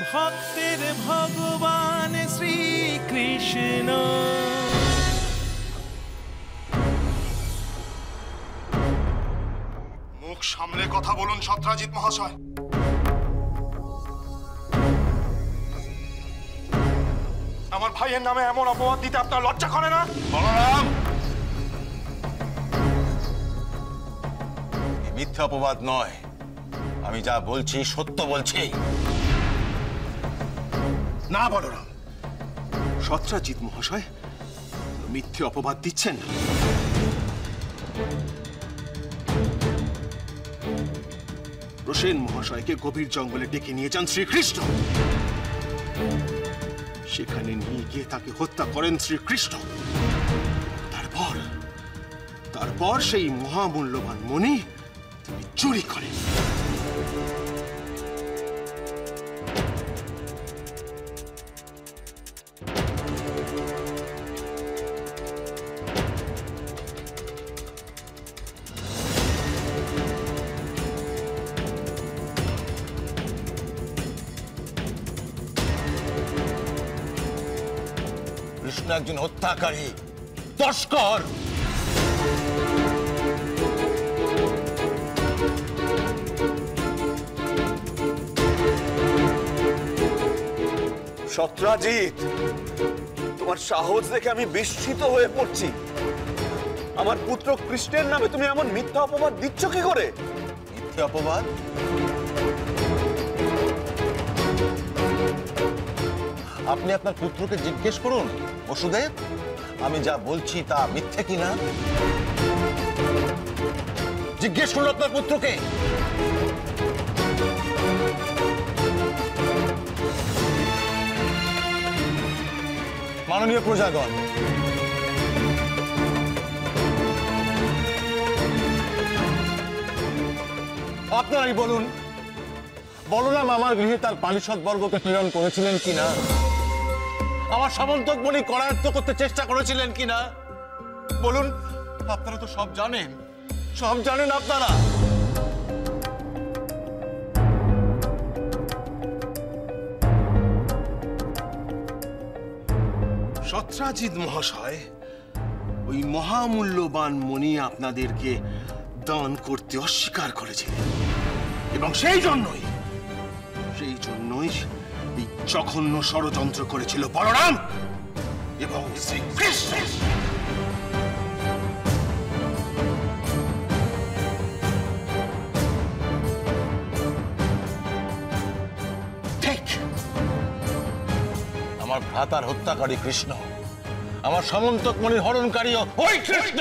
ভক্তের ভগবান শ্রীকৃষ্ণ। মুখ সামলে কথা বলুন সত্রাজিৎ মহাশয়। আমার ভাইয়ের নামে এমন অপবাদ দিতে আপনার লজ্জা করে না? বলরাম, মিথ্যা অপবাদ নয়, আমি যা বলছি সত্য বলছি। না বলরাম, সত্রাজিৎ মহাশয় মিথ্যে অপবাদ দিচ্ছেন। প্রসেন মহাশয়কে গভীর জঙ্গলে ডেকে নিয়ে যান শ্রীকৃষ্ণ। সেখানে নিয়ে গিয়ে তাকে হত্যা করেন শ্রীকৃষ্ণ। তারপর সেই মহামূল্যবান মণি তিনি চুরি করেন। কৃষ্ণ একজন হত্যাকারী, তস্কর। সত্রাজিৎ, তোমার সাহস দেখে আমি বিস্মিত হয়ে পড়ছি। আমার পুত্র কৃষ্ণের নামে তুমি এমন মিথ্যা অপবাদ দিচ্ছ কি করে? মিথ্যে অপবাদ? আপনি আপনার পুত্রকে জিজ্ঞেস করুন বসুদেব, আমি যা বলছি তা মিথ্যে কিনা। জিজ্ঞেস করুন আপনার পুত্রকে। মাননীয় প্রজাগণ, আপনারাই বলুন, বলরাম আমার গৃহে তার পারিষদ বর্গকে প্রেরণ করেছিলেন কিনা, আমার সামন্তক বলি করায়ত্ত করতে চেষ্টা করেছিলেন কিনা বলুন। আপনারা তো সব জানেন, সব জানেন আপনারা। সত্রাজিৎ মহাশয় ওই মহামূল্যবান মণি আপনাদেরকে দান করতে অস্বীকার করেছিলেন, এবং সেই জন্যই এই জঘন্য ষড়যন্ত্র করেছিল বলরাম এবং শ্রীকৃষ্ণ। ঠিক, আমার ভ্রাতার হত্যাকারী কৃষ্ণ, আমার সামন্তক মণির হরণকারীও ওই কৃষ্ণ।